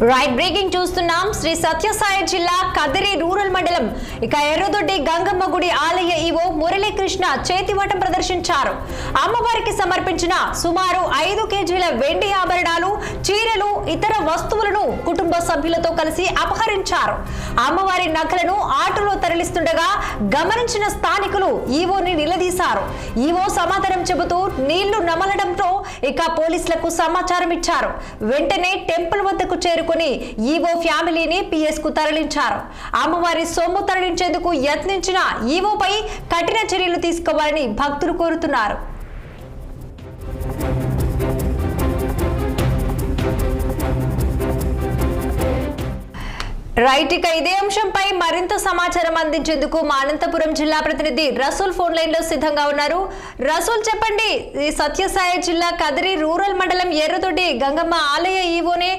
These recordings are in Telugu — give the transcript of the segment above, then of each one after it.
రైట్ బ్రేకింగ్ చూస్తున్నాం. శ్రీ సత్యసాయి జిల్లా కదిరి రూరల్ మండలం ఎర్రదొడ్డి గంగమ్మ గుడి ఆలయ ఈవో మురళీకృష్ణ చేతివాటం ప్రదర్శించారు. అమ్మవారికి సమర్పించిన సుమారు 5 కేజీల వెండి ఆభరణాలు, చీరలు, ఇతర వస్తువులను కుటుంబ సభ్యులతో కలిసి అపహరించారు. అమ్మవారి నగలను ఆటోలో తరలిస్తుండగా గమనించిన స్థానికులు ఈవోని నిలదీశారు. ఈవో సమాధానం చెబుతూ నీళ్లు నమలడంతో పోలీసులకు సమాచారం ఇచ్చారు. వెంటనే టెంపుల్ వద్దకు చేరుకుని ఈవో ఫ్యామిలీని పిఎస్ కు తరలించారు. అమ్మవారి సొమ్ము తరలించేందుకు యత్నించిన ఈవోపై కఠిన చర్యలు తీసుకోవాలని భక్తులు కోరుతున్నారు. రైట్, ఇదే అంశంపై మరింత సమాచారం అందించేందుకు మా అనంతపురం జిల్లా ప్రతినిధి రసూల్ ఫోన్ లైన్ లో సిద్ధంగా ఉన్నారు. రసూల్, చెప్పండి, సత్యసాయి జిల్లా కదిరి రూరల్ మండలం ఎర్రదొడ్డి గంగమ్మ ఆలయ ఈవోనే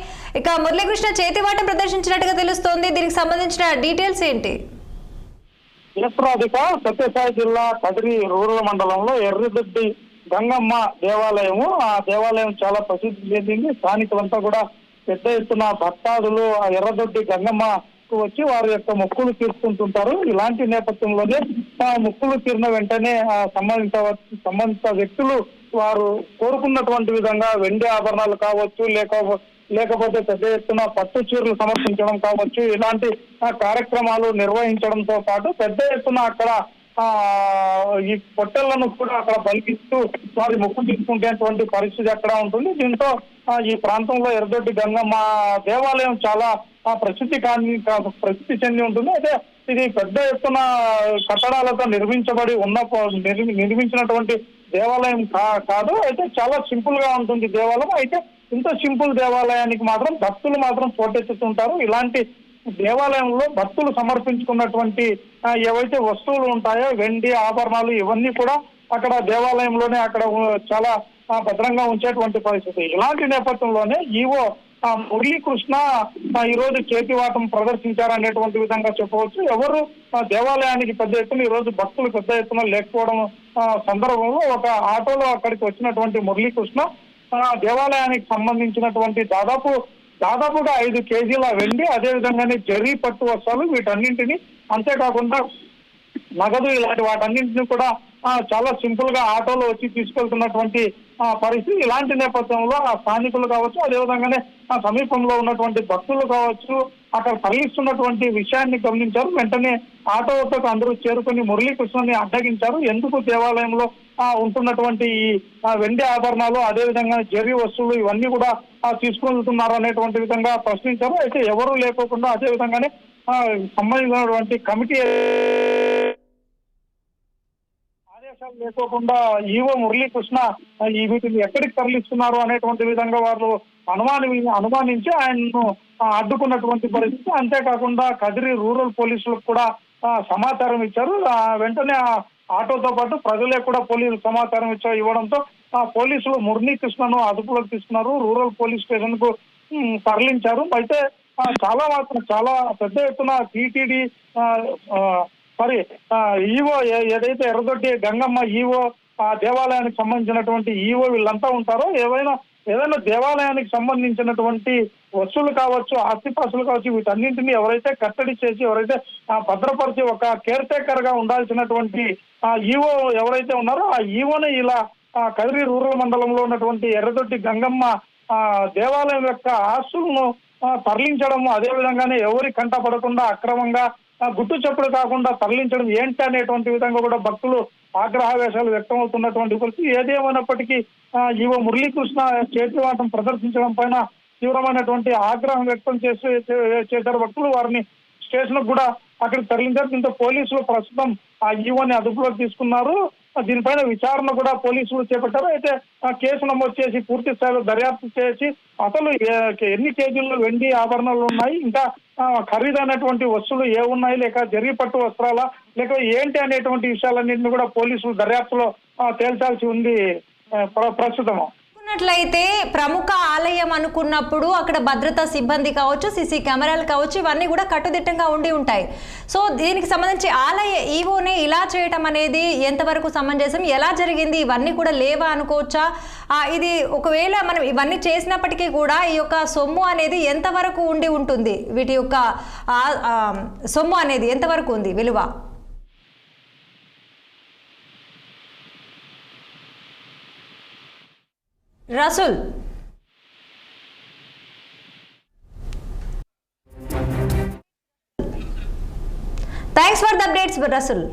మురళీకృష్ణ చేతివాటం ప్రదర్శించినట్టుగా తెలుస్తోంది. దీనికి సంబంధించిన డీటెయిల్స్ ఏంటి? సత్యసాయి జిల్లా కదిరి రూరల్ మండలంలో ఎర్రదొడ్డి గంగమ్మ దేవాలయము, ఆ దేవాలయం చాలా ప్రసిద్ధి చెందింది. స్థానికులంతా కూడా పెద్ద ఎత్తున భక్తాదులు ఆ ఎర్రదొడ్డి గంగమ్మకు వచ్చి వారి యొక్క మొక్కులు తీర్చుకుంటుంటారు. ఇలాంటి నేపథ్యంలోనే మొక్కులు తీరిన వెంటనే సంబంధిత వ్యక్తులు వారు కోరుకున్నటువంటి విధంగా వెండి ఆభరణాలు కావచ్చు, లేకపోతే పెద్ద ఎత్తున పట్టు చీరలు సమర్పించడం కావచ్చు, ఇలాంటి కార్యక్రమాలు నిర్వహించడంతో పాటు పెద్ద ఎత్తున అక్కడ ఈ పొట్టెళ్లను కూడా అక్కడ బలికిస్తూ వారి మొక్కు తీసుకునేటువంటి పరిస్థితి అక్కడ ఉంటుంది. దీంతో ఈ ప్రాంతంలో ఎర్రదొడ్డి గంగమ్మ దేవాలయం చాలా ప్రసిద్ధి చెంది ఉంటుంది. అయితే ఇది పెద్ద ఎత్తున కట్టడాలతో నిర్మించినటువంటి దేవాలయం కాదు. అయితే చాలా సింపుల్ గా ఉంటుంది దేవాలయం. అయితే ఇంత సింపుల్ దేవాలయానికి మాత్రం భక్తులు మాత్రం పోటెత్తుతుంటారు. ఇలాంటి దేవాలయంలో భక్తులు సమర్పించుకున్నటువంటి ఏవైతే వస్తువులు ఉంటాయో, వెండి ఆభరణాలు, ఇవన్నీ కూడా అక్కడ దేవాలయంలోనే అక్కడ చాలా భద్రంగా ఉంచేటువంటి పరిస్థితి. ఇలాంటి నేపథ్యంలోనే ఈవో మురళీకృష్ణ ఈ రోజు చేతివాటం ప్రదర్శించారనేటువంటి విధంగా చెప్పవచ్చు. ఎవరు దేవాలయానికి పెద్ద ఎత్తున ఈ రోజు భక్తులు పెద్ద ఎత్తున లేకపోవడం సందర్భంలో ఒక ఆటోలో అక్కడికి వచ్చినటువంటి మురళీకృష్ణ దేవాలయానికి సంబంధించినటువంటి దాదాపుగా 5 కేజీల వెండి, అదే విధంగానే జరీ పట్టు వస్త్రాలు, వీటన్నింటినీ, అంతేకాకుండా నగదు, ఇలాంటి వాటన్నింటినీ కూడా చాలా సింపుల్ గా ఆటోలో వచ్చి తీసుకెళ్తున్నటువంటి పరిస్థితి. ఇలాంటి నేపథ్యంలో ఆ స్థానికులు కావచ్చు, అదేవిధంగానే ఆ సమీపంలో ఉన్నటువంటి భక్తులు కావచ్చు, అక్కడ తరలిస్తున్నటువంటి విషయాన్ని గమనించారు. వెంటనే ఆటోతో అందరూ చేరుకుని మురళీకృష్ణని అడ్డగించారు. ఎందుకు దేవాలయంలో ఉంటున్నటువంటి ఈ వెండి ఆభరణాలు, అదేవిధంగా జరీ వస్తువులు, ఇవన్నీ కూడా తీసుకెళ్తున్నారు అనేటువంటి విధంగా ప్రశ్నించారు. అయితే ఎవరూ లేకోకుండా, అదేవిధంగానే సంబంధించినటువంటి కమిటీ ఆదేశాలు లేకోకుండా ఈవో మురళీకృష్ణ వీటిని ఎక్కడికి తరలిస్తున్నారు అనేటువంటి విధంగా వారు అనుమానించి ఆయన్ను అడ్డుకున్నటువంటి పరిస్థితి. అంతేకాకుండా కదిరి రూరల్ పోలీసులకు కూడా సమాచారం ఇచ్చారు. వెంటనే ఆటోతో పాటు ప్రజలే కూడా పోలీసులు సమాచారం ఇవ్వడంతో పోలీసులు మురళీకృష్ణను అదుపులోకి తీసుకున్నారు. రూరల్ పోలీస్ స్టేషన్ కు తరలించారు. అయితే చాలా పెద్ద ఎత్తున టీటీడీ ఈవో ఏదైతే ఎర్రదొడ్డి గంగమ్మ ఈవో దేవాలయానికి సంబంధించినటువంటి ఈవో వీళ్ళంతా ఉంటారో, ఏదైనా దేవాలయానికి సంబంధించినటువంటి వస్తువులు కావచ్చు, ఆస్తిపాస్తులు కావచ్చు, వీటన్నింటినీ ఎవరైతే కట్టడి చేసి, ఎవరైతే భద్రపరిచి ఒక కేర్ టేకర్ గా ఉండాల్సినటువంటి ఈవో ఎవరైతే ఉన్నారో ఆ ఈవోని ఇలా కదిరి రూరల్ మండలంలో ఉన్నటువంటి ఎర్రదొడ్డి గంగమ్మ దేవాలయం యొక్క ఆస్తులను తరలించడము, అదే విధంగానే ఎవరి కంట పడకుండా అక్రమంగా గుట్టు చప్పుడు కాకుండా తరలించడం ఏంటి అనేటువంటి విధంగా కూడా భక్తులు ఆగ్రహావేశాలు వ్యక్తం అవుతున్నటువంటి పరిస్థితి. ఏదేమైనప్పటికీ ఈవో మురళీకృష్ణ చేతివాటం ప్రదర్శించడం పైన తీవ్రమైనటువంటి ఆగ్రహం వ్యక్తం చేశారు భక్తులు. వారిని స్టేషన్ కూడా అక్కడికి తరలించారు. దీంతో పోలీసులు ప్రస్తుతం ఆ ఈవోని అదుపులోకి తీసుకున్నారు. దీనిపైన విచారణ కూడా పోలీసులు చేపట్టారు. అయితే కేసు నమోదు చేసి పూర్తి స్థాయిలో దర్యాప్తు చేసి అసలు ఎన్ని కేజీల్లో వెండి ఆభరణాలు ఉన్నాయి, ఇంకా ఖరీదైనటువంటి వస్తువులు ఏమున్నాయి, లేక జరీ పట్టు వస్త్రాలా, లేక ఏంటి అనేటువంటి విషయాలన్నింటినీ కూడా పోలీసులు దర్యాప్తులో తేల్చాల్సి ఉంది ప్రస్తుతం. అట్లయితే ప్రముఖ ఆలయం అనుకున్నప్పుడు అక్కడ భద్రతా సిబ్బంది కావచ్చు, సీసీ కెమెరాలు కావచ్చు, ఇవన్నీ కూడా కట్టుదిట్టంగా ఉండి ఉంటాయి. సో దీనికి సంబంధించి ఆలయ ఈవోనే ఇలా చేయటం అనేది ఎంతవరకు సమంజసం, ఎలా జరిగింది, ఇవన్నీ కూడా లేవా అనుకోవచ్చా? ఇది ఒకవేళ మనం ఇవన్నీ చేసినప్పటికీ కూడా ఈ యొక్క సొమ్ము అనేది ఎంతవరకు ఉండి ఉంటుంది, వీటి యొక్క సొమ్ము అనేది ఎంతవరకు ఉంది విలువ? Rasool, thanks for the updates Rasool.